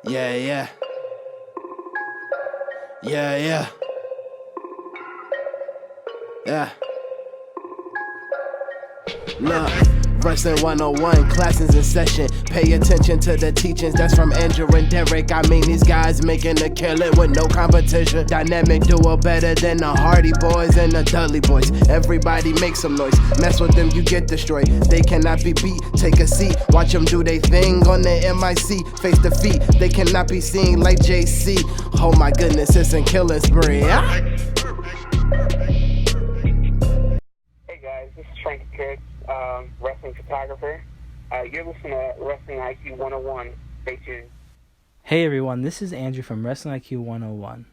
Yeah, yeah. Yeah, yeah. Yeah. Look, Wrestling 101, classes in session. Pay attention to the teachings, that's from Andrew and Derek. I mean, these guys making a killing with no competition. Dynamic duo better than the Hardy Boys and the Dudley Boys. Everybody make some noise, mess with them, you get destroyed. They cannot be beat, take a seat. Watch them do they thing on the MIC. Face defeat, they cannot be seen like JC. Oh my goodness, it's a killing spree. Hey guys, this is Frankie Kurtz, wrestling photographer. You're listening to Wrestling IQ 101. Stay tuned. Hey everyone, this is Andrew from Wrestling IQ 101.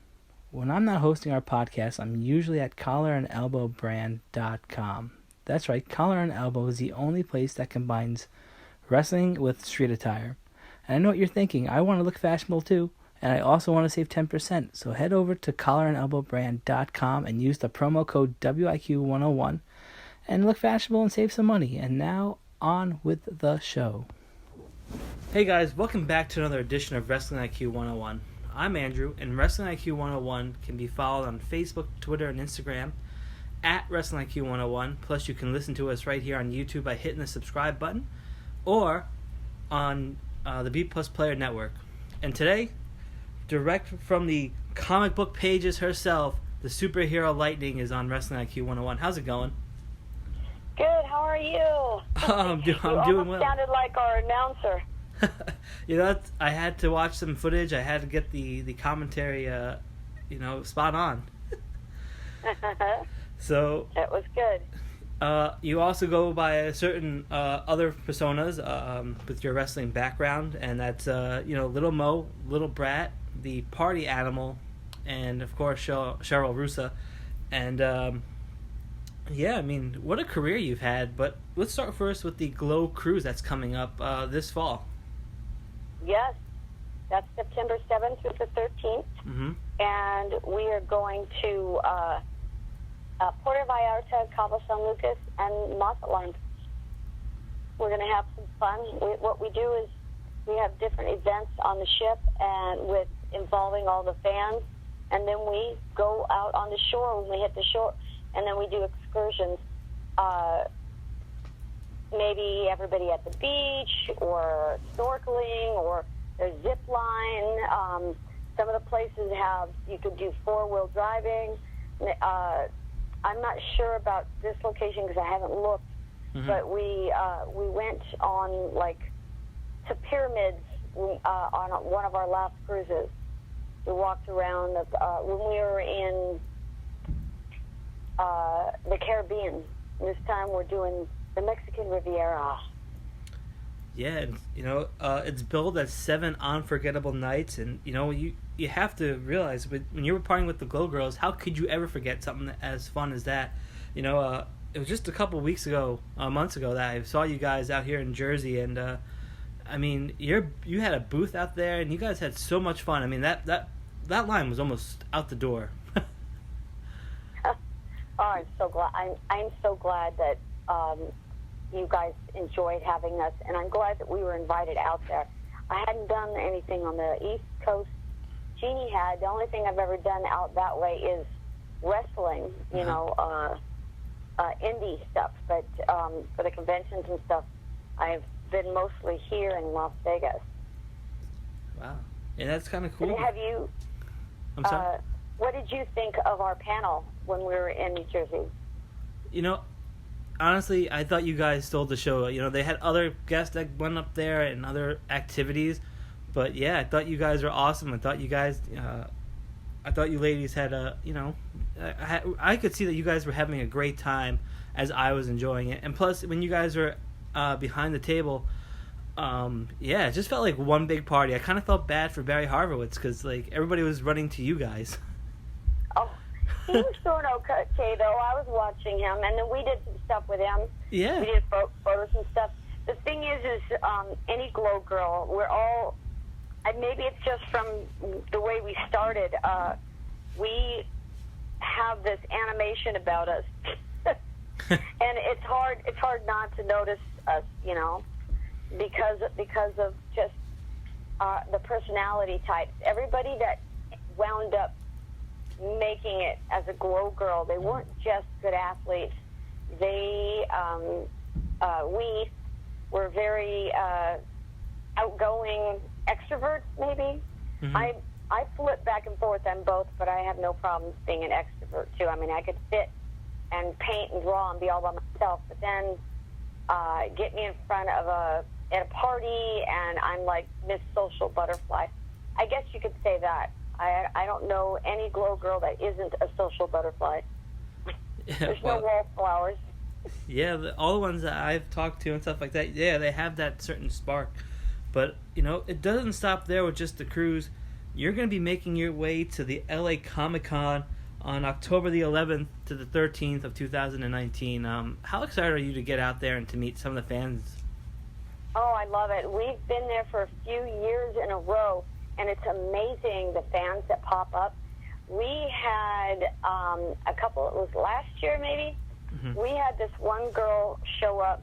When I'm not hosting our podcast, I'm usually at collarandelbowbrand.com. That's right, Collar and Elbow is the only place that combines wrestling with street attire. And I know what you're thinking, I want to look fashionable too, and I also want to save 10%. So head over to collarandelbowbrand.com and use the promo code WIQ101 and look fashionable and save some money. And now, on with the show. Hey guys, welcome back to another edition of Wrestling IQ 101. I'm Andrew, and Wrestling IQ 101 can be followed on Facebook, Twitter, and Instagram at Wrestling IQ 101. Plus, you can listen to us right here on YouTube by hitting the subscribe button or on the B Plus Player Network. And today, direct from the comic book pages herself, the superhero Lightning is on Wrestling IQ 101. How's it going? Good. How are you? I'm doing well. You almost sounded like our announcer. You know, I had to watch some footage. I had to get the commentary, spot on. So that was good. You also go by a certain other personas with your wrestling background, and that's Little Mo, Little Brat, the Party Animal, and of course Cheryl Rusa, and yeah, I mean, what a career you've had. But let's start first with the Glow Cruise that's coming up this fall. Yes, that's September 7th through the 13th. Mm-hmm. And we are going to Puerto Vallarta, Cabo San Lucas, and Mazatlan. We're going to have some fun. What we do is we have different events on the ship and with involving all the fans, and then we go out on the shore when we hit the shore, and then we do excursions. Maybe everybody at the beach, or snorkeling, or there's zip line. Some of the places you could do 4-wheel driving. I'm not sure about this location because I haven't looked, but we went on to pyramids on one of our last cruises. We walked around when we were in the Caribbean. This time we're doing the Mexican Riviera. Yeah, and, it's billed as 7 unforgettable nights, and you have to realize when you were partying with the Glow Girls, how could you ever forget something as fun as that? It was just a couple months ago that I saw you guys out here in Jersey, and I mean, you had a booth out there, and you guys had so much fun. I mean, that line was almost out the door. Oh, I'm so glad. I'm so glad that you guys enjoyed having us, and I'm glad that we were invited out there. I hadn't done anything on the East Coast. Jeannie had. The only thing I've ever done out that way is wrestling, indie stuff. But for the conventions and stuff, I've been mostly here in Las Vegas. Wow. Yeah, that's kind of cool. And have you... I'm sorry? What did you think of our panel when we were in New Jersey? Honestly, I thought you guys stole the show. They had other guests that went up there and other activities. But, yeah, I thought you guys were awesome. I thought you ladies had I could see that you guys were having a great time as I was enjoying it. And plus, when you guys were behind the table, it just felt like one big party. I kind of felt bad for Barry Horowitz because, everybody was running to you guys. Oh, he was doing okay, though. I was watching him, and then we did some stuff with him. Yeah. We did photos and stuff. The thing is any Glow Girl, we're all... maybe it's just from the way we started. We have this animation about us, and it's hard not to notice us, because of just the personality types. Everybody that wound up making it as a glow girl, they weren't just good athletes. They, we were very outgoing extroverts, maybe. Mm-hmm. I flip back and forth on both, but I have no problems being an extrovert, too. I mean, I could sit and paint and draw and be all by myself, but then get me in front of at a party, and I'm like Miss Social Butterfly. I guess you could say that. I don't know any glow girl that isn't a social butterfly. There's no wallflowers. Yeah, all the ones that I've talked to and stuff like that, yeah, they have that certain spark. But, you know, it doesn't stop there with just the cruise. You're going to be making your way to the LA Comic-Con on October the 11th to the 13th of 2019. How excited are you to get out there and to meet some of the fans? Oh, I love it. We've been there for a few years in a row, and it's amazing the fans that pop up. We had a couple, it was last year maybe, we had this one girl show up,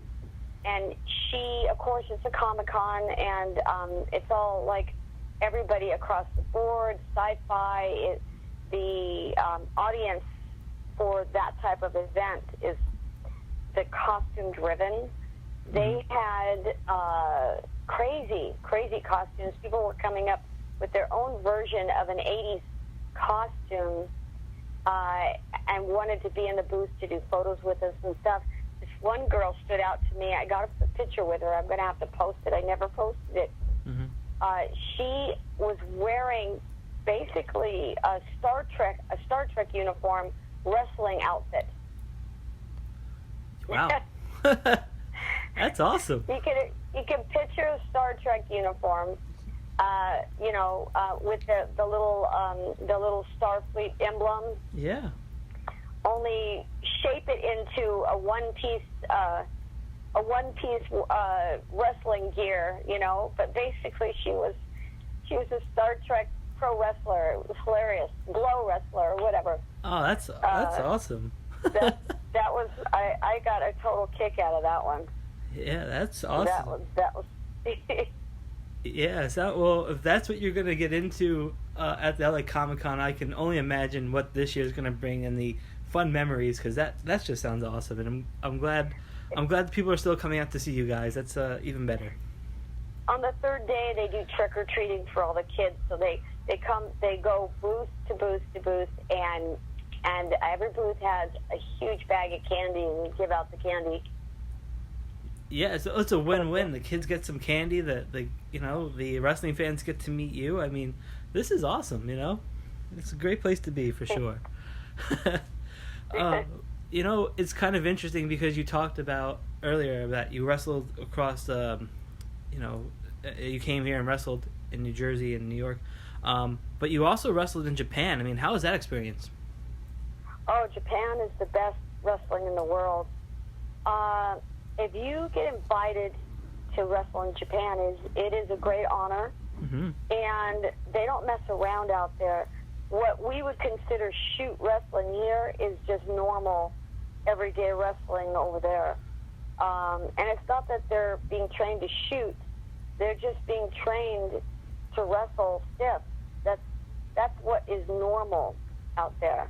and she, of course, it's a Comic-Con, and it's all like everybody across the board, sci-fi. The audience for that type of event is the costume-driven. They had crazy costumes. People were coming up with their own version of an 80s costume and wanted to be in the booth to do photos with us and stuff. This one girl stood out to me. I got a picture with her. I'm going to have to post it. I never posted it. She was wearing basically a Star Trek uniform wrestling outfit. Wow. That's awesome. You can picture a Star Trek uniform, with the little Starfleet emblem. Yeah. Only shape it into a one-piece wrestling gear, But basically, she was a Star Trek pro wrestler. It was hilarious, glow wrestler or whatever. Oh, that's awesome. that was I got a total kick out of that one. Yeah, that's awesome. That was. Yeah, so if that's what you're gonna get into at the LA Comic-Con, I can only imagine what this year's gonna bring and the fun memories, because that just sounds awesome, and I'm glad people are still coming out to see you guys. That's even better. On the third day, they do trick or treating for all the kids. So they go booth to booth to booth, and every booth has a huge bag of candy, and we give out the candy. Yeah, it's a win-win. The kids get some candy. The wrestling fans get to meet you. I mean, this is awesome. It's a great place to be for sure. It's kind of interesting because you talked about earlier that you wrestled across. You came here and wrestled in New Jersey and New York, but you also wrestled in Japan. I mean, how was that experience? Oh, Japan is the best wrestling in the world. If you get invited to wrestle in Japan, it is a great honor, and they don't mess around out there. What we would consider shoot wrestling here is just normal, everyday wrestling over there. And it's not that they're being trained to shoot; they're just being trained to wrestle stiff. That's what is normal out there,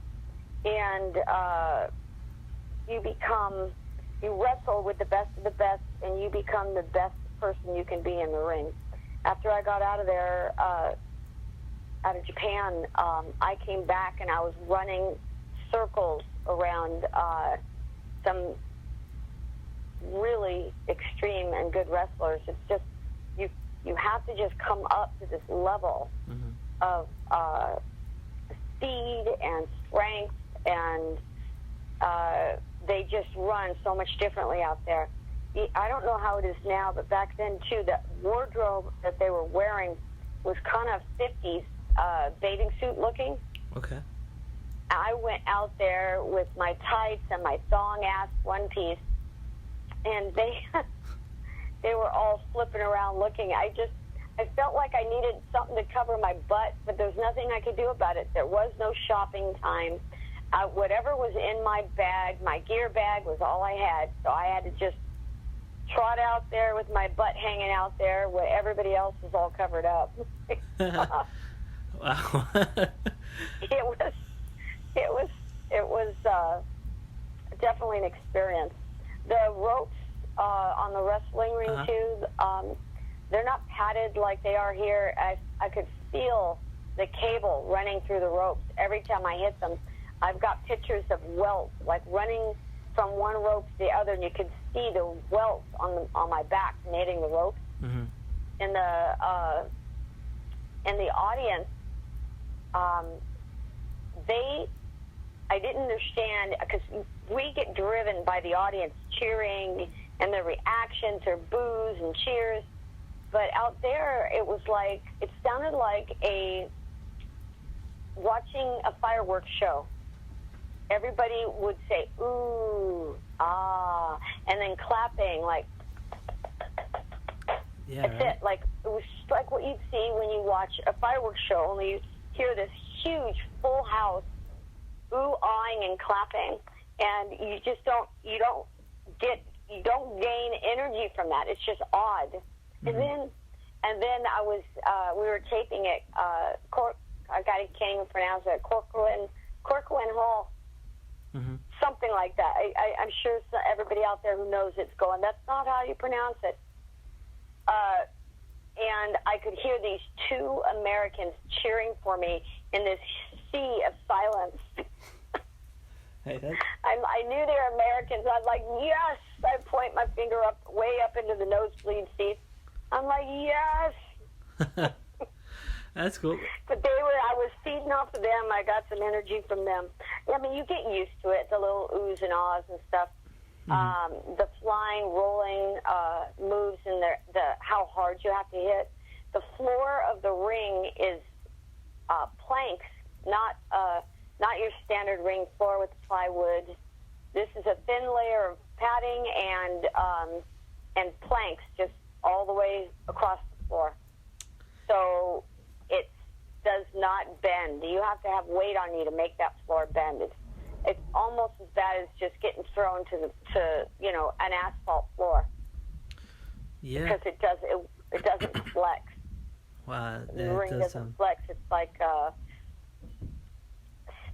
and you wrestle with the best of the best, and you become the best person you can be in the ring. After I got out of there, out of Japan, I came back and I was running circles around some really extreme and good wrestlers. It's just you have to just come up to this level of speed and strength, and they just run so much differently out there. I don't know how it is now, but back then too, the wardrobe that they were wearing was kind of 50s bathing suit looking. Okay. I went out there with my tights and my thong-ass one piece, and they were all flipping around looking. I felt like I needed something to cover my butt, but there's nothing I could do about it. There was no shopping time. Whatever was in my bag, my gear bag was all I had, so I had to just trot out there with my butt hanging out there where everybody else is all covered up. Wow. It was definitely an experience. The ropes on the wrestling ring too, they're not padded like they are here. I could feel the cable running through the ropes every time I hit them. I've got pictures of welts, like running from one rope to the other, and you could see the welts on my back from hitting the ropes. Mm-hmm. In the audience, I didn't understand, because we get driven by the audience cheering and the reactions or boos and cheers. But out there, it sounded like watching a fireworks show. Everybody would say, ooh, ah, and then clapping, like, yeah, that's right. it. Like, it was like what you'd see when you watch a fireworks show, only you hear this huge, full house ooh-ahing and clapping, and you just don't gain energy from that. It's just odd. Mm-hmm. And then we were taping it, I can't even pronounce it, Corcoran Hall, Mm-hmm. something like that. I'm sure everybody out there who knows it's going, that's not how you pronounce it. And I could hear these two Americans cheering for me in this sea of silence. Hey, I knew they were Americans. I'm like, yes! I point my finger way up into the nosebleed seats. I'm like, yes! That's cool. But I was feeding off of them. I got some energy from them. I mean, you get used to it, the little oohs and ahs and stuff. Mm-hmm. The flying, rolling moves and how hard you have to hit. The floor of the ring is planks, not your standard ring floor with plywood. This is a thin layer of padding and planks just all the way across the floor. So it does not bend. You have to have weight on you to make that floor bend. It's almost as bad as just getting thrown to an asphalt floor. Yeah. Because it doesn't flex. Wow, The ring doesn't flex. It's like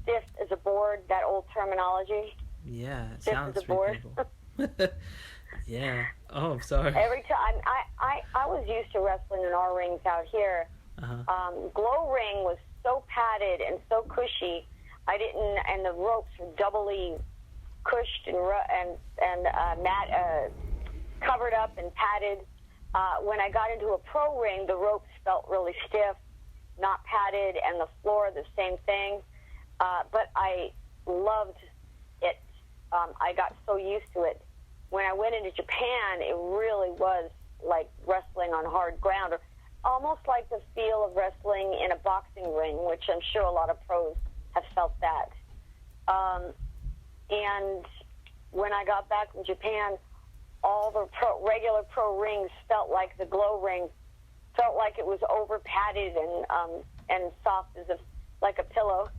stiff as a board. That old terminology. Yeah, it stiff sounds as a board. Yeah. Oh, I'm sorry. Every time I was used to wrestling in our rings out here. Glow ring was so padded and so cushy. And the ropes were doubly cushed and covered up and padded. When I got into a pro ring, the ropes felt really stiff, not padded, and the floor the same thing. But I loved it. I got so used to it. When I went into Japan, it really was like wrestling on hard ground, or almost like the feel of wrestling in a boxing ring, which I'm sure a lot of pros have felt that. And when I got back from Japan, all the regular pro rings felt like the glow ring, felt like it was over padded and soft as like a pillow.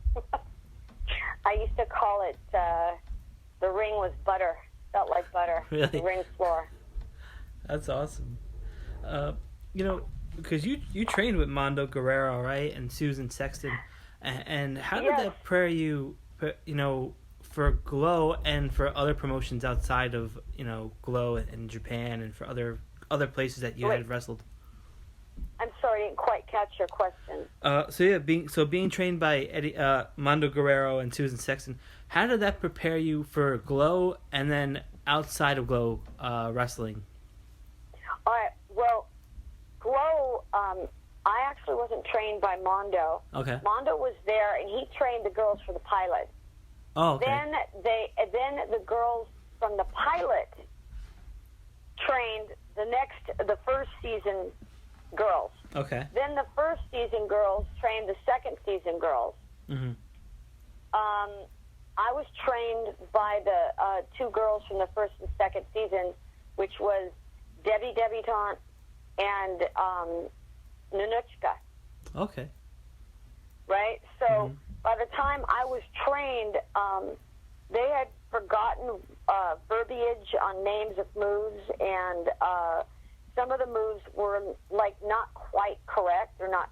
I used to call it the ring was butter. Felt like butter. Really? The ring floor. That's awesome. Because you trained with Mondo Guerrero, right, and Susan Sexton, and how did that prepare you, for Glow and for other promotions outside of Glow in Japan and for other places that you had wrestled? I'm sorry, I didn't quite catch your question. Being trained by Mondo Guerrero and Susan Sexton, how did that prepare you for Glow and then outside of Glow wrestling? All right. Well, Glow, I actually wasn't trained by Mondo. Okay. Mondo was there, and he trained the girls for the pilot. Oh, okay. Then the girls from the pilot trained the first season girls. Okay. Then the first season girls trained the second season girls. Mm-hmm. I was trained by the two girls from the first and second season, which was Debbie Debutante and Nunuchka. Okay. Right? So by the time I was trained, they had forgotten verbiage on names of moves, and some of the moves were like not quite correct or not.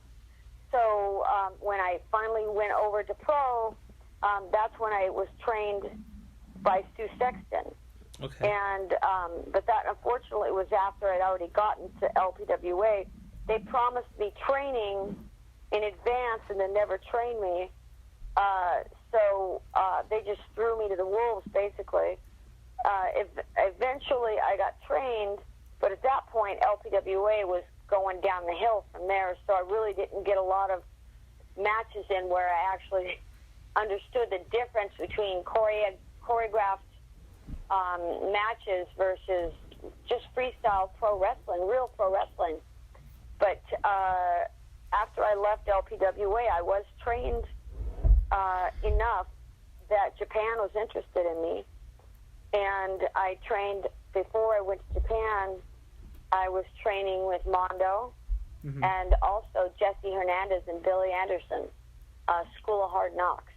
So when I finally went over to pro, that's when I was trained by Stu Sexton. Okay. And but that unfortunately was after I'd already gotten to LPWA. They promised me training in advance and then never trained me. So they just threw me to the wolves, basically. Eventually, I got trained, but at that point, LPWA was going down the hill from there, so I really didn't get a lot of matches in where I actually understood the difference between choreographed matches versus just freestyle pro wrestling, real pro wrestling. But after I left LPWA, I was trained enough that Japan was interested in me. And I trained, before I went to Japan, I was training with Mondo and also Jesse Hernandez and Billy Anderson, School of Hard Knocks.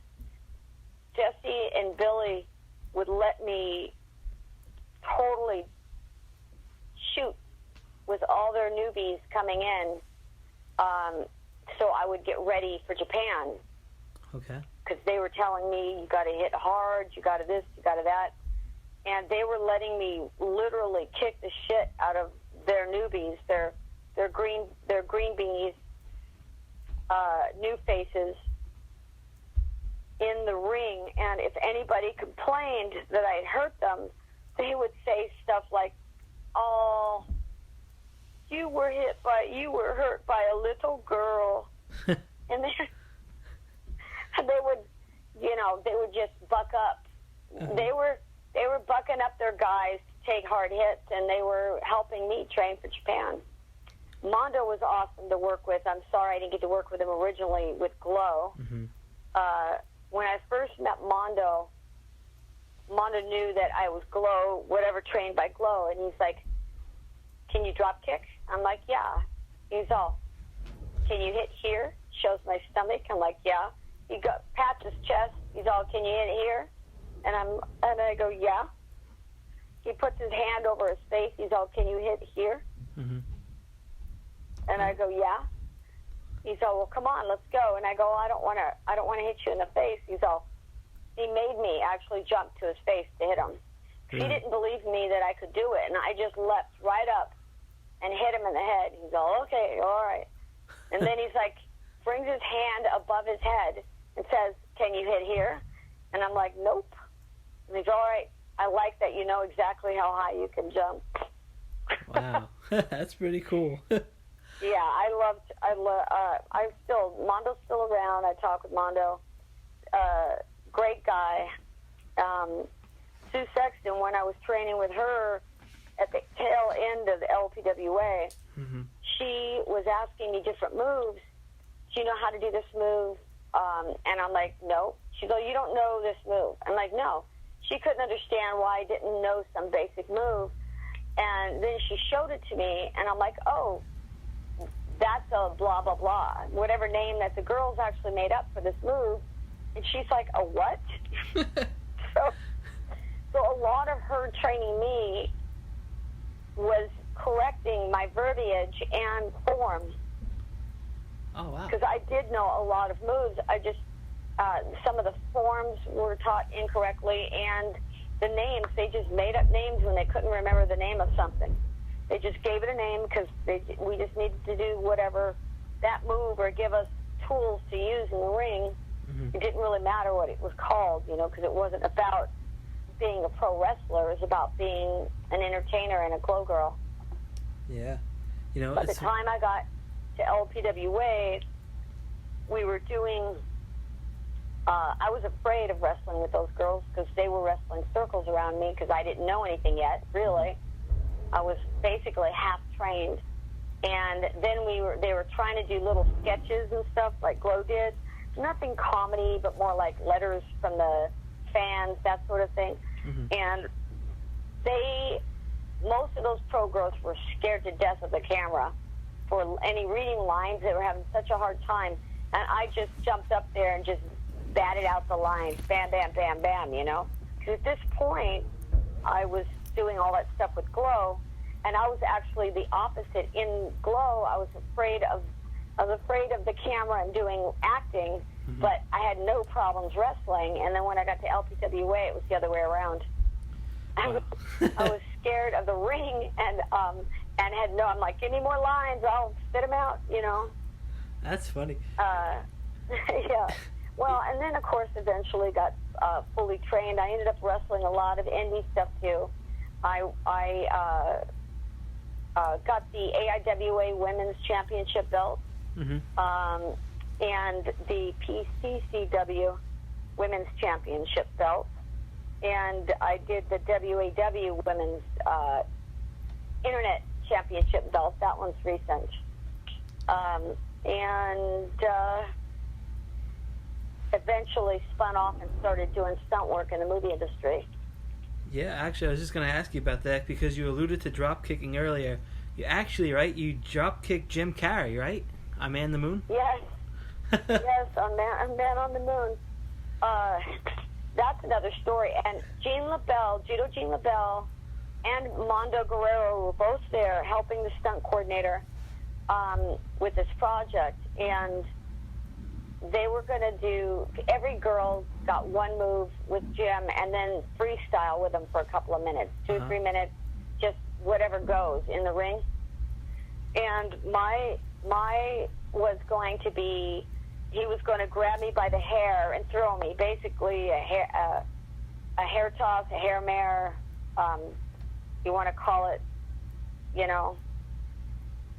Jesse and Billy would let me totally shoot with all their newbies coming in, so I would get ready for Japan. Okay. Because they were telling me, you got to hit hard, you got to this, you got to that. And they were letting me literally kick the shit out of their newbies, their green beanies, new faces in the ring. And if anybody complained that I'd hurt them, they would say stuff like, "Oh, you were hurt by a little girl," and they would, they would just buck up. They were bucking up their guys to take hard hits, and they were helping me train for Japan. Mondo was awesome to work with. I'm sorry I didn't get to work with him originally with Glow. When I first met Mondo knew that I was Glow, whatever, trained by Glow, and he's like, "Can you drop kick?" I'm like, "Yeah." He's all, "Can you hit here?" Shows my stomach. I'm like, "Yeah." He pats his chest. He's all, "Can you hit here?" And I go, "Yeah." He puts his hand over his face. He's all, "Can you hit here?" And I go, "Yeah." He's all, "Well, come on, let's go." And I go, I don't want to hit you in the face." He's all, he made me actually jump to his face to hit him. He didn't believe me that I could do it, and I just leapt right up and hit him in the head. He's all, "Okay, all right." And then he's like, brings his hand above his head and says, "Can you hit here?" And I'm like, "Nope." And he's, "All right, I like that you know exactly how high you can jump." Wow. That's pretty cool. Yeah, Mondo's still around. I talk with Mondo. Great guy. Sue Sexton, when I was training with her at the tail end of the LPWA, she was asking me different moves. "Do you know how to do this move?" And I'm like, "No." She goes, "You don't know this move." I'm like, "No." She couldn't understand why I didn't know some basic move. And then she showed it to me, and I'm like, "Oh, that's a blah, blah, blah." Whatever name that the girls actually made up for this move. And she's like, "A what?" So a lot of her training me was correcting my verbiage and form. Oh, wow. Because I did know a lot of moves. I just, some of the forms were taught incorrectly, and the names, they just made up names when they couldn't remember the name of something. They just gave it a name because we just needed to do whatever that move or give us tools to use in the ring. It didn't really matter what it was called, because it wasn't about being a pro wrestler. It was about being an entertainer and a glow girl. Yeah. By the time I got to LPWA, we were doing, I was afraid of wrestling with those girls because they were wrestling circles around me because I didn't know anything yet, really. I was basically half trained. And then they were trying to do little sketches and stuff like Glow did. Nothing comedy, but more like letters from the fans, that sort of thing. And most of those pro girls were scared to death of the camera for any reading lines. They were having such a hard time. And I just jumped up there and just batted out the lines, bam, bam, bam, bam, because at this point, I was doing all that stuff with Glow, and I was actually the opposite. In Glow, I was afraid of the camera and doing acting, but I had no problems wrestling. And then when I got to LPWA, it was the other way around. I was scared of the ring, and had no. I'm like, give me more lines, I'll spit them out. You know. That's funny. Yeah. Well, and then of course, eventually got fully trained. I ended up wrestling a lot of indie stuff too. I got the AIWA Women's Championship belt, and the PCCW Women's Championship belt, and I did the WAW Women's Internet Championship belt. That one's recent. And eventually spun off and started doing stunt work in the movie industry. Yeah, actually, I was just going to ask you about that because you alluded to drop kicking earlier. You actually, right? You drop kicked Jim Carrey, right? On Man the Moon. Yes, yes, on Man on the Moon. That's another story. And Judo Gene LaBelle, and Mondo Guerrero were both there helping the stunt coordinator with this project, and they were going to do, every girl got one move with Jim and then freestyle with him for a couple of minutes, 2 or 3 minutes, just whatever goes in the ring. And my was going to be, he was going to grab me by the hair and throw me, basically a hair toss, a hair mare, you want to call it, you know,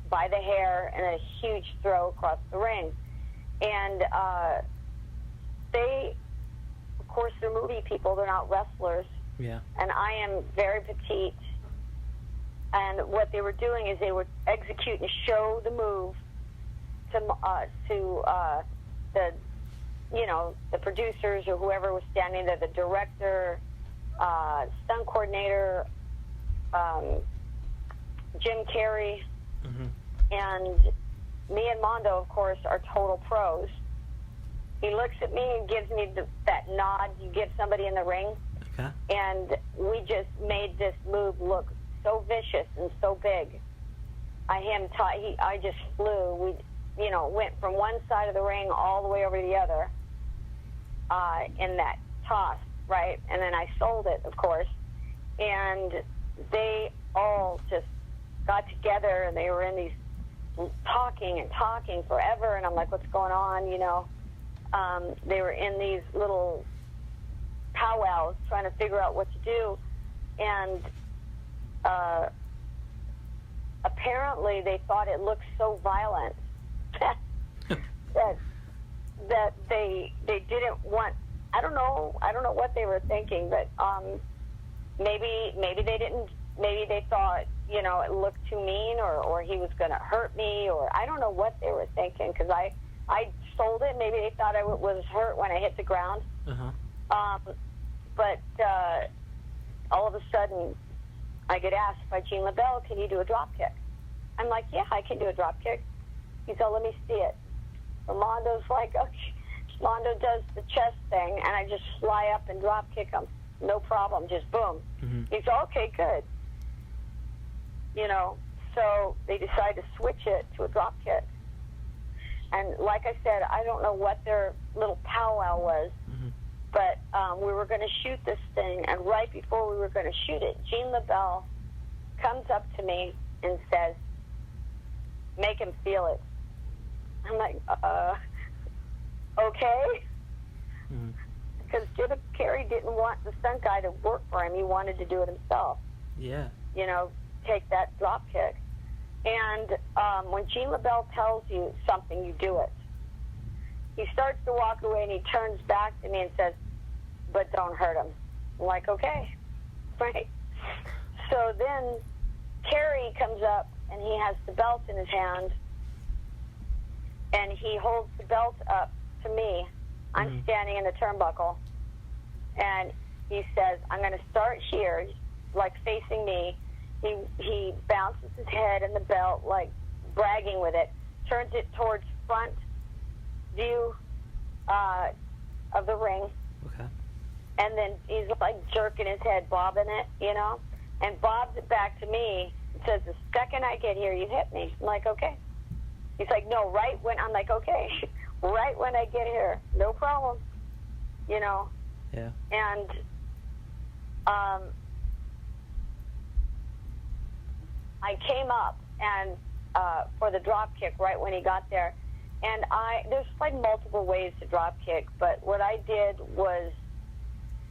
by the hair, and a huge throw across the ring. And they, of course, they're movie people. They're not wrestlers. Yeah. And I am very petite. And what they were doing is they would execute and show the move to the, you know, the producers or whoever was standing there, the director, stunt coordinator, Jim Carrey, and me and Mondo, of course, are total pros. He looks at me and gives me that nod you give somebody in the ring. Okay. And we just made this move look so vicious and so big. I just flew. We, you know, went from one side of the ring all the way over to the other in that toss, right? And then I sold it, of course. And they all just got together, and they were in these talking forever, and I'm like, what's going on, you know? They were in these little powwows trying to figure out what to do, and apparently they thought it looked so violent that they didn't want, I don't know what they were thinking, but maybe they thought, you know, it looked too mean, or he was going to hurt me, or I don't know what they were thinking, because I sold it. Maybe they thought I was hurt when I hit the ground. But all of a sudden, I get asked by Gene LaBelle, can you do a drop kick? I'm like, yeah, I can do a drop kick. He said, let me see it. So Mondo's like, okay. Mondo does the chest thing, and I just fly up and drop kick him. No problem, just boom. He said, okay, good. You know, so they decided to switch it to a drop kick. And like I said, I don't know what their little powwow was, but we were going to shoot this thing, and right before we were going to shoot it, Gene LaBelle comes up to me and says, make him feel it. I'm like, okay? Because Jim Carrey didn't want the stunt guy to work for him. He wanted to do it himself. Yeah. You know, take that drop kick. And when Gene LaBelle tells you something, you do it. He starts to walk away, and he turns back to me and says, but don't hurt him. I'm like, okay. Right? So then Carrey comes up, and he has the belt in his hand, and he holds the belt up to me. I'm standing in the turnbuckle, and he says, I'm going to start here, like facing me. He bounces his head in the belt, like bragging with it, turns it towards front view of the ring, And then he's like jerking his head, bobbing it, you know, and bobs it back to me and says, the second I get here, you hit me. I'm like, okay. He's like, no, right when, I'm like, okay, right when I get here, no problem, you know. Yeah. And I came up and for the drop kick right when he got there. And there's like multiple ways to drop kick, but what I did was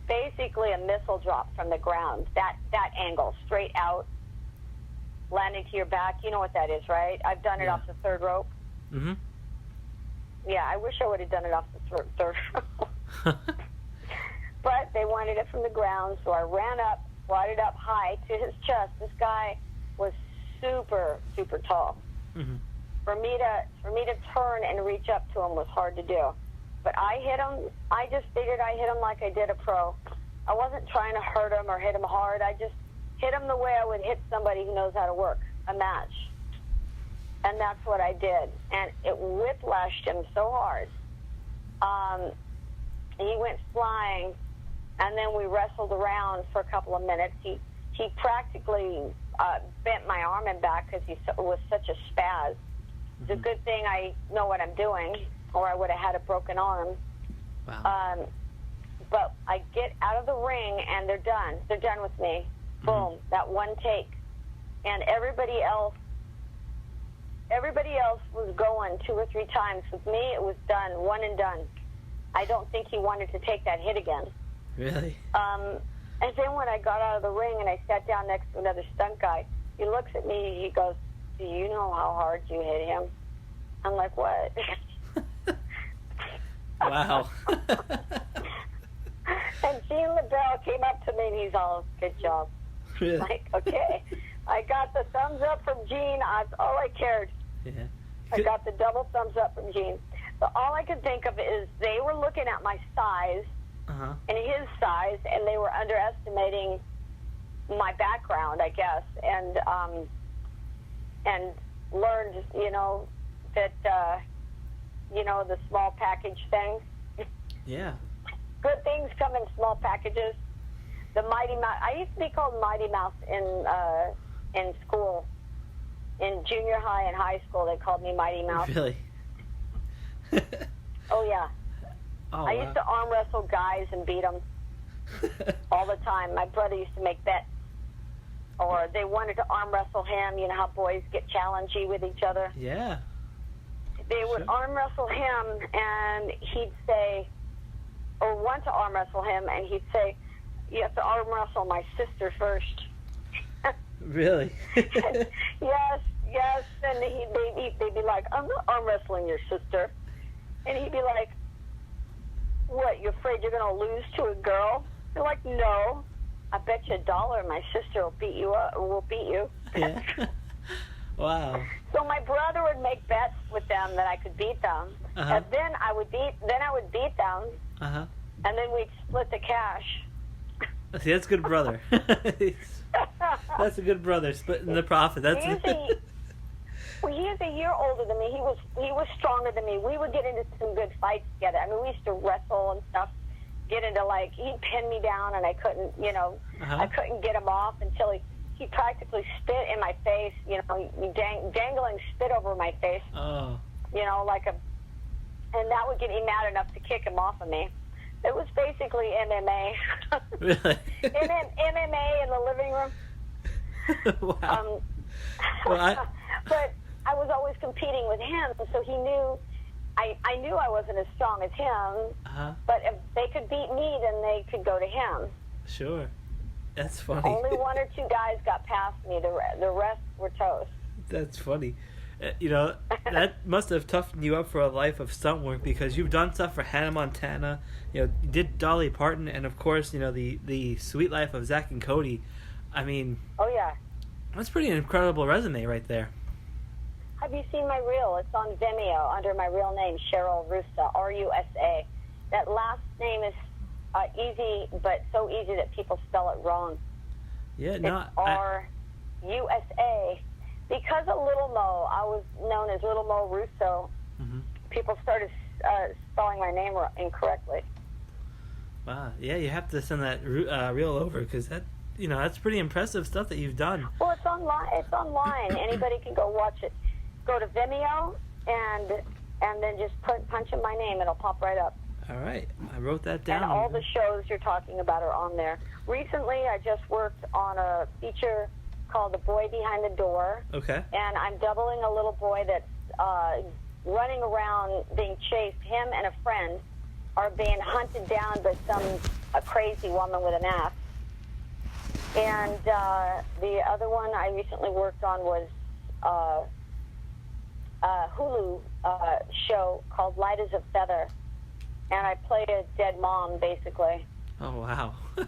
basically a missile drop from the ground, that angle, straight out, landing to your back. You know what that is, right? I've done it off the third rope. Mm-hmm. Yeah, I wish I would have done it off the third rope. But they wanted it from the ground, so I ran up, brought it up high to his chest. This guy was super, super tall. Mm-hmm. For me to turn and reach up to him was hard to do. But I hit him. I just figured I hit him like I did a pro. I wasn't trying to hurt him or hit him hard. I just hit him the way I would hit somebody who knows how to work a match. And that's what I did. And it whiplashed him so hard. He went flying, and then we wrestled around for a couple of minutes. He practically bent my arm and back because he was such a spaz. It's a good thing I know what I'm doing, or I would have had a broken arm. Wow. But I get out of the ring, and they're done. They're done with me. Boom, that one take. And everybody else was going 2 or 3 times. With me, it was done, one and done. I don't think he wanted to take that hit again. Really? And then when I got out of the ring and I sat down next to another stunt guy, he looks at me, he goes, do you know how hard you hit him? I'm like, what? Wow. And Gene LaBelle came up to me and he's all, good job. Really? Like, okay. I got the thumbs up from Gene. That's all I cared. Yeah. I got the double thumbs up from Gene. But all I could think of is they were looking at my size and his size, and they were underestimating my background, I guess, and learned, you know, that, you know, the small package thing. Yeah. Good things come in small packages. The Mighty Mouse. I used to be called Mighty Mouse in school. In junior high and high school, they called me Mighty Mouse. Really? Oh, yeah. Oh, I used to arm wrestle guys and beat them all the time. My brother used to make bets. Or they wanted to arm wrestle him. You know how boys get challengey with each other? Yeah. They would arm wrestle him, and he'd say, or want to arm wrestle him, and he'd say, you have to arm wrestle my sister first. Really? Yes. And they'd be like, I'm not arm wrestling your sister. And he'd be like, what, you afraid you're going to lose to a girl? They're like, no. I bet you $1 my sister will beat you up, or will beat you. Yeah. Wow. So my brother would make bets with them that I could beat them. And then I would beat them. And then we'd split the cash. See, that's a good brother. That's a good brother, splitting the profit. That's he is a year older than me. He was stronger than me. We would get into some good fights together. I mean, we used to wrestle and stuff. Get into, like, he'd pin me down, and I couldn't, you know, I couldn't get him off until he practically spit in my face. You know, dangling spit over my face. Oh. You know, and that would get me mad enough to kick him off of me. It was basically MMA. Really? MMA in the living room. Wow. But I was always competing with him, so he knew. I knew I wasn't as strong as him, but if they could beat me, then they could go to him. Sure. That's funny. Only 1 or 2 guys got past me. The rest were toast. That's funny. You know, that must have toughened you up for a life of stunt work, because you've done stuff for Hannah Montana, you know, you did Dolly Parton, and of course, you know, the Sweet Life of Zack and Cody. I mean... Oh, yeah. That's pretty incredible resume right there. Have you seen my reel? It's on Vimeo under my real name, Cheryl Rusa, R-U-S-A. That last name is easy, but so easy that people spell it wrong. Yeah, it's no, R-U-S-A. Because of Little Mo, I was known as Little Mo Russo. People started spelling my name incorrectly. Wow. Yeah, you have to send that reel over, because that's pretty impressive stuff that you've done. Well, it's online. It's online. Anybody can go watch it. Go to Vimeo and then just punch in my name. It'll pop right up. All right. I wrote that down. And all the shows you're talking about are on there. Recently, I just worked on a feature called The Boy Behind the Door. Okay. And I'm doubling a little boy that's running around being chased. Him and a friend are being hunted down by a crazy woman with an axe. And the other one I recently worked on was a Hulu show called Light as a Feather. And I play a dead mom, basically. Oh, wow. a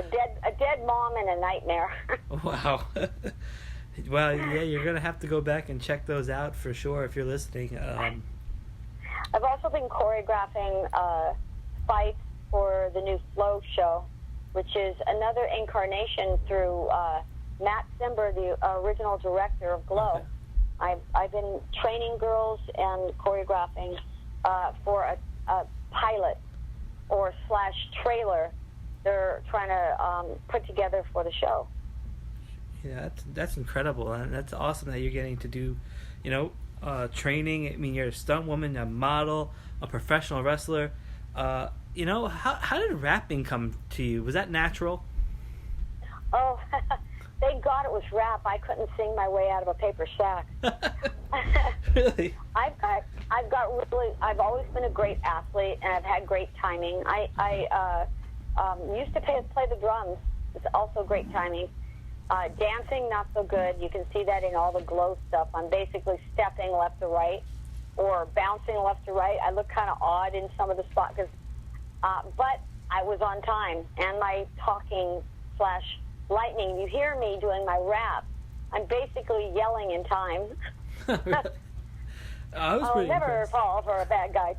dead mom in a nightmare. Wow. Well, yeah, you're going to have to go back and check those out for sure if you're listening. I've also been choreographing fights for the new Flow show, which is another incarnation through Matt Simber, the original director of Glow. Okay. I've been training girls and choreographing for a pilot or / trailer they're trying to put together for the show. Yeah, that's incredible, and that's awesome that you're getting to do, training. I mean, you're a stunt woman, a model, a professional wrestler. How did rapping come to you? Was that natural? Oh, thank God it was rap. I couldn't sing my way out of a paper sack. Really? I've always been a great athlete, and I've had great timing. I used to play the drums. It's also great timing. Dancing, not so good. You can see that in all the Glow stuff. I'm basically stepping left to right or bouncing left to right. I look kind of odd in some of the spots, but I was on time. And my talking / lightning, you hear me doing my rap. I'm basically yelling in time. I'll never fall for a bad guy.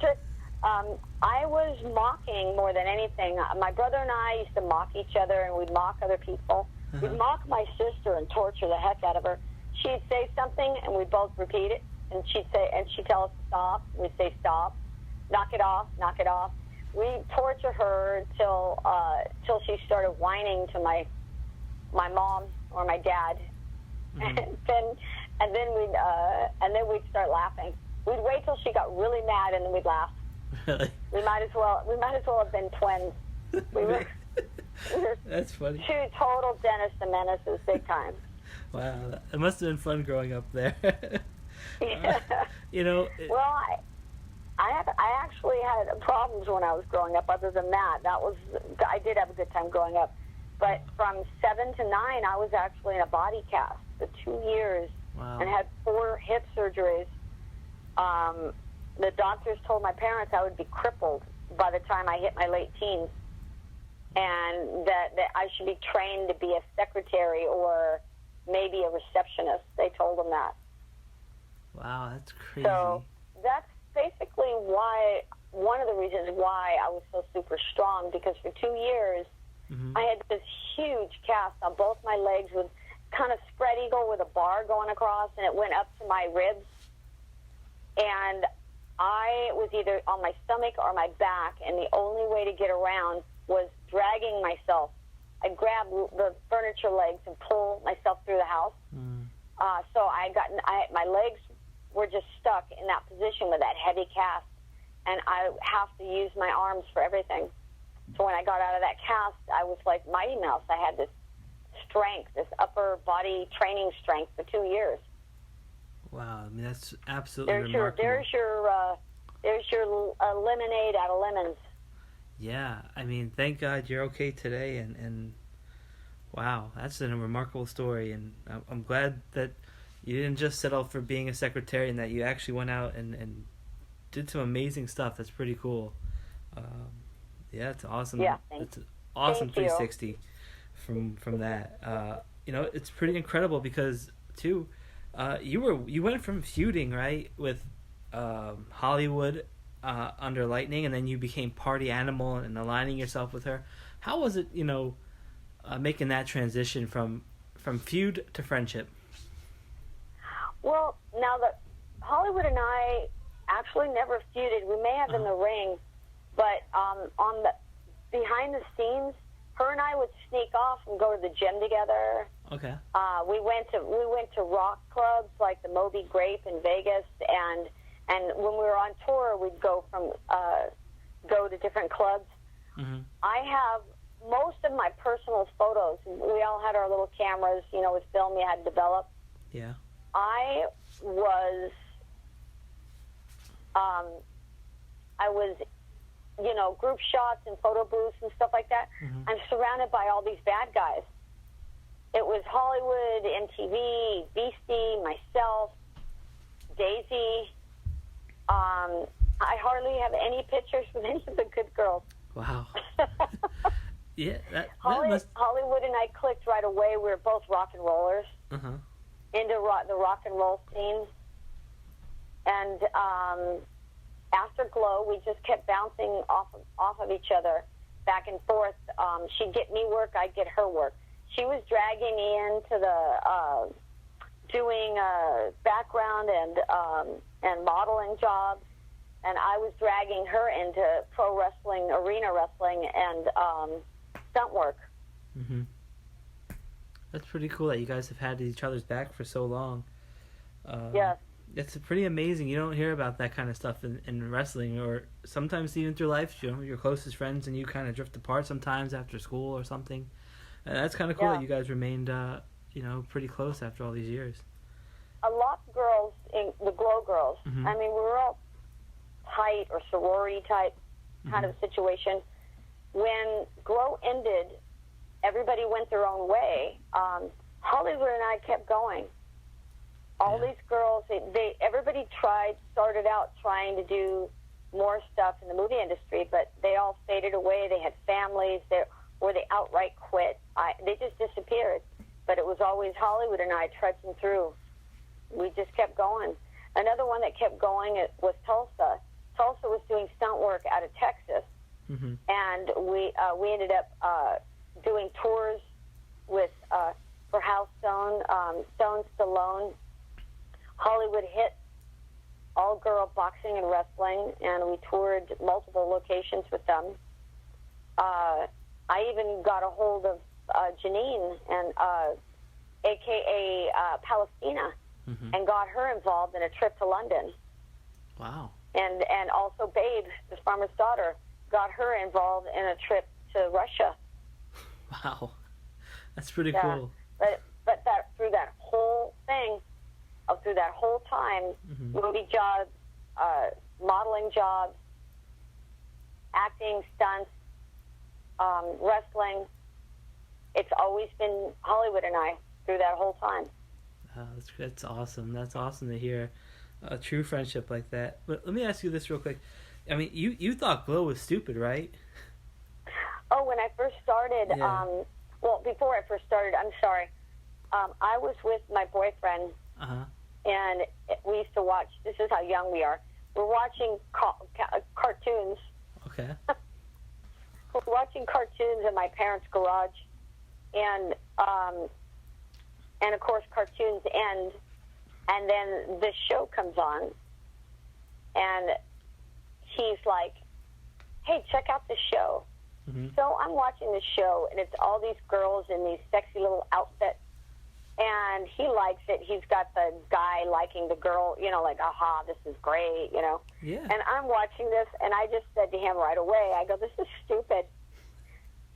I was mocking more than anything. My brother and I used to mock each other, and we'd mock other people. We'd mock my sister and torture the heck out of her. She'd say something, and we'd both repeat it, and she'd tell us to stop. We'd say stop, knock it off, knock it off. We'd torture her till she started whining to my mom or my dad, and then we'd start laughing. We'd wait till she got really mad, and then we'd laugh. Really? We might as well have been twins. We were That's funny. Two total Dennis the Menaces, big time. Wow, it must have been fun growing up there. Yeah. Well, I actually had problems when I was growing up. Other than that, I did have a good time growing up. But from 7 to 9, I was actually in a body cast for 2 years. Wow. And had 4 hip surgeries. The doctors told my parents I would be crippled by the time I hit my late teens, and that I should be trained to be a secretary or maybe a receptionist. They told them that. Wow, that's crazy. So that's basically one of the reasons why I was so super strong, because for 2 years I had this huge cast on both my legs with kind of spread eagle with a bar going across, and it went up to my ribs. And I was either on my stomach or my back, and the only way to get around was dragging myself. I'd grab the furniture legs and pull myself through the house. So my legs were just stuck in that position with that heavy cast, and I have to use my arms for everything. So when I got out of that cast, I was like Mighty Mouse. I had this strength, this upper body training strength for 2 years. Wow, I mean, that's absolutely remarkable. There's your lemonade out of lemons. Yeah, I mean, thank God you're okay today, and wow, that's a remarkable story, and I'm glad that you didn't just settle for being a secretary, and that you actually went out and did some amazing stuff. That's pretty cool. Yeah, it's awesome. Yeah, it's an awesome 360 from that. It's pretty incredible because too. You went from feuding, right, with Hollywood under Lightning, and then you became Party Animal and aligning yourself with her. How was it, making that transition from feud to friendship? Well, now that Hollywood and I actually never feuded. We may have in the ring, but on behind the scenes, her and I would sneak off and go to the gym together. Okay. We went to rock clubs like the Moby Grape in Vegas, and when we were on tour, we'd go to different clubs. Mm-hmm. I have most of my personal photos. We all had our little cameras, with film you had to develop. Yeah. I was, group shots and photo booths and stuff like that. Mm-hmm. I'm surrounded by all these bad guys. It was Hollywood, MTV, Beastie, myself, Daisy. I hardly have any pictures with any of the good girls. Wow. Yeah, that Hollywood and I clicked right away. We were both rock and rollers, Uh-huh. into the rock and roll scene. And after Glow, we just kept bouncing off of each other, back and forth. She'd get me work, I'd get her work. She was dragging me into the doing background and modeling jobs, and I was dragging her into pro wrestling, arena wrestling, and stunt work. Mm-hmm. That's pretty cool that you guys have had each other's back for so long. Yes. It's pretty amazing. You don't hear about that kind of stuff in wrestling, or sometimes even through life. Your closest friends and you kind of drift apart sometimes after school or something. And that's kind of cool that you guys remained, pretty close after all these years. A lot of girls, the Glow girls, Mm-hmm. I mean, we were all tight or sorority type kind of situation. When Glow ended, everybody went their own way. Hollywood and I kept going. All these girls, everybody started out trying to do more stuff in the movie industry, but they all faded away. They had families, or they outright quit. They just disappeared. But it was always Hollywood and I trudging through. We just kept going. Another one that kept going was Tulsa. Tulsa was doing stunt work out of Texas, Mm-hmm. and we ended up doing tours with for House Stone, Stallone. Hollywood hit all-girl boxing and wrestling, and we toured multiple locations with them. I even got a hold of Janine, and a.k.a. Palestina, Mm-hmm. and got her involved in a trip to London. Wow. And also Babe, the farmer's daughter, got her involved in a trip to Russia. Wow. That's pretty cool. But through that whole thing, through that whole time, Mm-hmm. movie jobs, modeling jobs, acting, stunts, wrestling, it's always been Hollywood and I through that whole time. That's awesome. That's awesome to hear a true friendship like that. But let me ask you this real quick. I mean, you thought Glow was stupid, right? Oh, when I first started, Yeah. Before I first started, I'm sorry, I was with my boyfriend, Uh-huh. and we used to watch, this is how young we are, we're watching cartoons. Okay. We're watching cartoons in my parents' garage, and of course cartoons end, and then this show comes on, and he's like, hey, check out this show. Mm-hmm. So I'm watching the show, and it's all these girls in these sexy little outfits, and he likes it. He's got the guy liking the girl, like, aha, this is great, Yeah. And I'm watching this, and I just said to him right away, I go, this is stupid.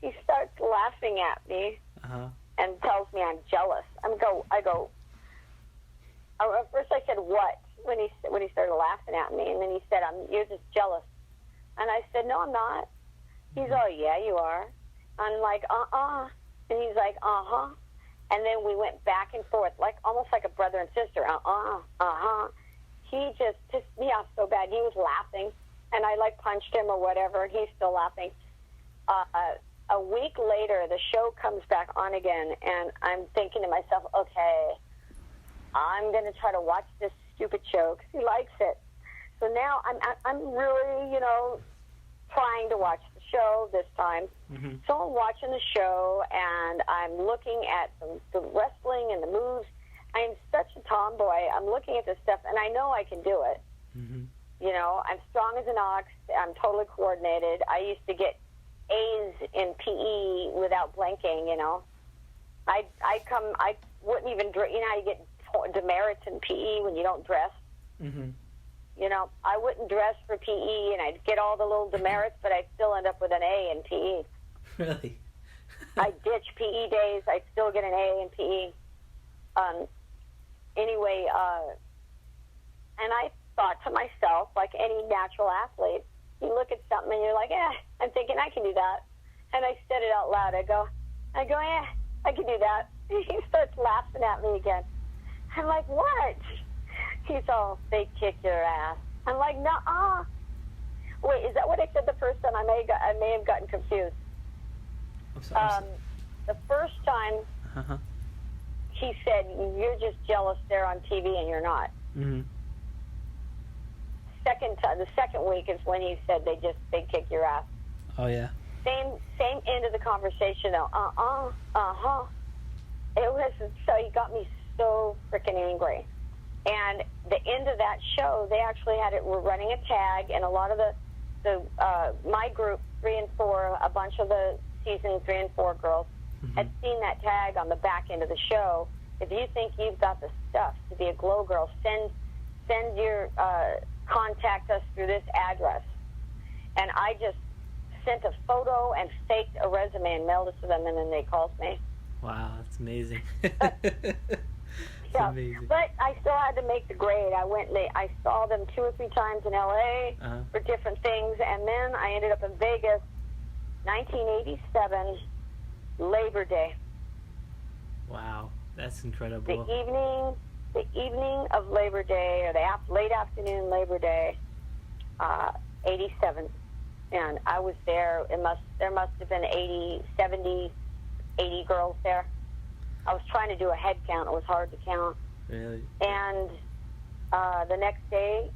He starts laughing at me Uh-huh. and tells me I'm jealous. At first I said, what? When he started laughing at me, and then he said, you're just jealous. And I said, no, I'm not. He's, oh, yeah, you are. I'm like, uh-uh. And he's like, uh-huh. And then we went back and forth, almost like a brother and sister. Uh-uh, uh-huh. He just pissed me off so bad. He was laughing, and I, punched him or whatever, and he's still laughing. A week later, the show comes back on again, and I'm thinking to myself, okay, I'm going to try to watch this stupid show because he likes it. So now I'm really, trying to watch the show this time. Mm-hmm. So I'm watching the show, and I'm looking at the wrestling and the moves. I'm such a tomboy. I'm looking at this stuff, and I know I can do it. Mm-hmm. I'm strong as an ox. I'm totally coordinated. I used to get A's in PE without blinking, you know. I wouldn't even, you know how you get demerits in PE when you don't dress? Mm-hmm. You know, I wouldn't dress for PE, and I'd get all the little demerits, but I'd still end up with an A in PE. Really? I'd ditch PE days. I'd still get an A in PE. Anyway, and I thought to myself, like any natural athlete, you look at something and you're like, I'm thinking I can do that. And I said it out loud. I go, I can do that. He starts laughing at me again. I'm like, what? He's all, they kick your ass. I'm like, nuh-uh. Wait, is that what I said the first time? I may have gotten confused. The first time, he said, you're just jealous they're on TV and you're not. Mm-hmm. The second week is when he said they kick your ass. Oh, yeah. Same end of the conversation, though. It was, so he got me so freaking angry. And the end of that show, they actually were running a tag, and a lot of my group, 3 and 4, a bunch of the season 3 and 4 girls had seen that tag on the back end of the show. If you think you've got the stuff to be a glow girl, send your contact us through this address. And I just sent a photo and faked a resume and mailed it to them, and then they called me. Wow, that's amazing. Yeah, amazing. but I still had to make the grade. I saw them 2 or 3 times in L.A. For different things, and then I ended up in Vegas, 1987, Labor Day. Wow, that's incredible. The evening of Labor Day, or the late afternoon Labor Day, 87, and I was there. There must have been 80 girls there. I was trying to do a head count. It was hard to count. Really? And the next day,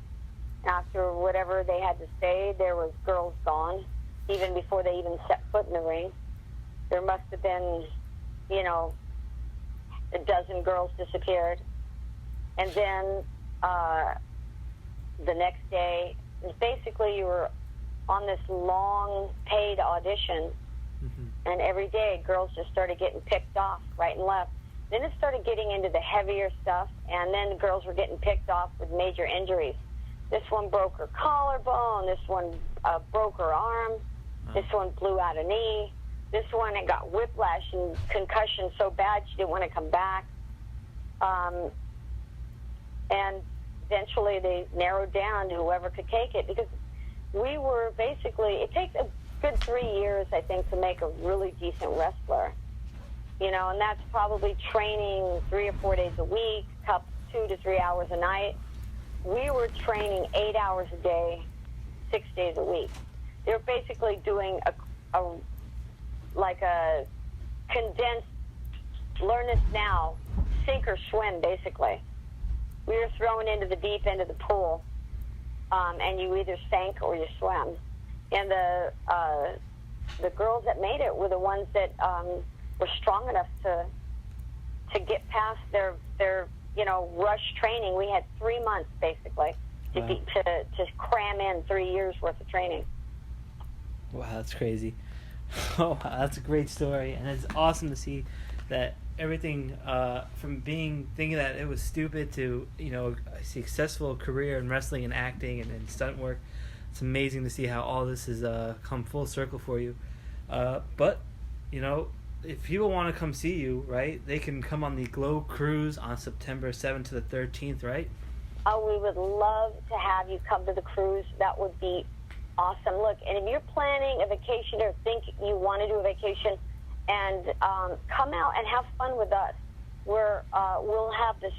after whatever they had to say, there was girls gone, even before they even set foot in the ring. There must have been, a dozen girls disappeared. And then the next day, basically you were on this long paid audition, and every day girls just started getting picked off right and left. Then it started getting into the heavier stuff, and then girls were getting picked off with major injuries. This one broke her collarbone, this one broke her arm, this one blew out a knee, this one it got whiplash and concussion so bad she didn't want to come back. And eventually they narrowed down to whoever could take it, because we were basically, it takes a good 3 years, I think, to make a really decent wrestler. And that's probably training 3 or 4 days a week, 2 to 3 hours a night. We were training 8 hours a day, 6 days a week. They were basically doing a condensed, learn this now, sink or swim, basically. We were thrown into the deep end of the pool, and you either sank or you swam. And the girls that made it were the ones that were strong enough to get past their rush training. We had 3 months basically to cram in 3 years worth of training. Wow, that's crazy. Oh, wow, that's a great story, and it's awesome to see that everything from thinking that it was stupid to a successful career in wrestling and acting and stunt work. It's amazing to see how all this has come full circle for you. But if people want to come see you, right, they can come on the Glow Cruise on September 7th to the 13th, right? Oh, we would love to have you come to the cruise. That would be awesome. Look, and if you're planning a vacation or think you want to do a vacation, and come out and have fun with us. We'll have this,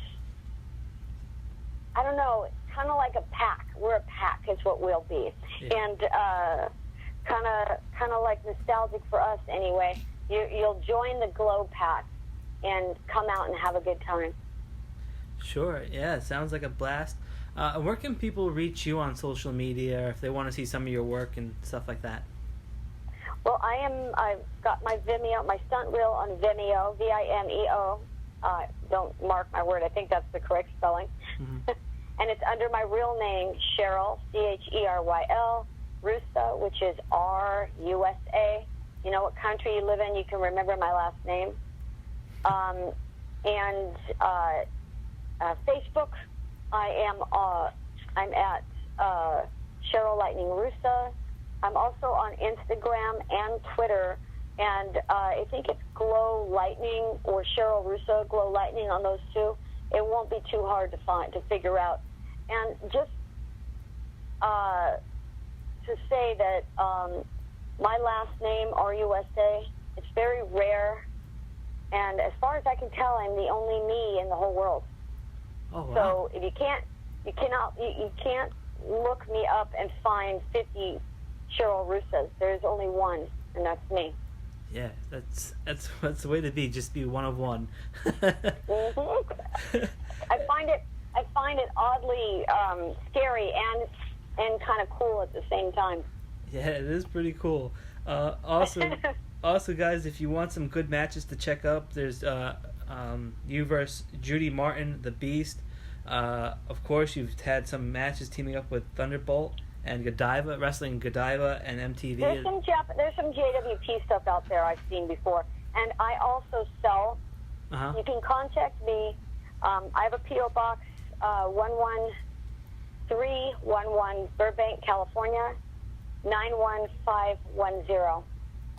I don't know, kind of like a pack. We're a pack is what we'll be. Yeah. And kind of like nostalgic for us anyway. You'll join the Glow Pack and come out and have a good time. Sure, yeah, it sounds like a blast. Where can people reach you on social media, or if they want to see some of your work and stuff like that? Well, I've got my Vimeo, my stunt reel on Vimeo, Vimeo. Don't mark my word. I think that's the correct spelling. And it's under my real name, Cheryl, Cheryl, Rusa, which is R-U-S-A. You know what country you live in, you can remember my last name. And Facebook, I'm at Cheryl Lightning Rusa. I'm also on Instagram and Twitter, and I think it's Glow Lightning or Cheryl Rusa, Glow Lightning on those two. It won't be too hard to figure out. And just to say that my last name, R-U-S-A, it's very rare, and as far as I can tell, I'm the only me in the whole world. Oh, wow. So if you can't look me up and find 50 Cheryl Rusas. There's only one, and that's me. Yeah, that's the way to be. Just be one of one. Mm-hmm. I find it oddly scary and kind of cool at the same time. Yeah, it is pretty cool. Also, guys, if you want some good matches to check up, there's you versus Judy Martin, the Beast. Of course, you've had some matches teaming up with Thunderbolt and Godiva, wrestling Godiva and MTV. There's some JWP stuff out there I've seen before, and I also sell. You can contact me. I have a P.O. Box 11311, Burbank, California, 91510.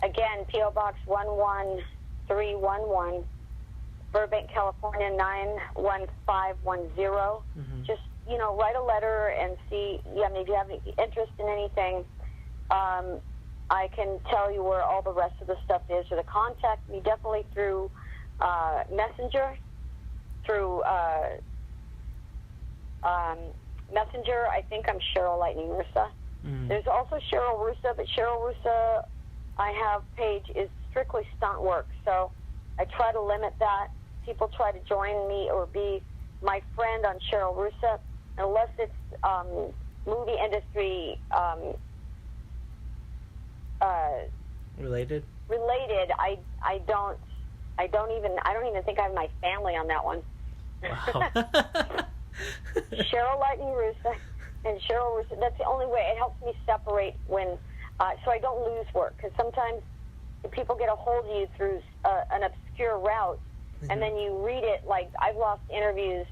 Again, P.O. Box 11311, Burbank, California, 91510. Just, write a letter and see, if you have any interest in anything, I can tell you where all the rest of the stuff is, or to contact me definitely through Messenger. Through Messenger, I think I'm Cheryl Lightning Rusa. There's also Cheryl Rusa, but Cheryl Rusa, I have page is strictly stunt work, so I try to limit that. People try to join me or be my friend on Cheryl Rusa, unless it's movie industry related. I don't even think I have my family on that one. Wow. Cheryl Lightning Rusa and Cheryl Rusa. That's the only way. It helps me separate when, so I don't lose work. Because sometimes people get a hold of you through an obscure route, and then you read it. Like I've lost interviews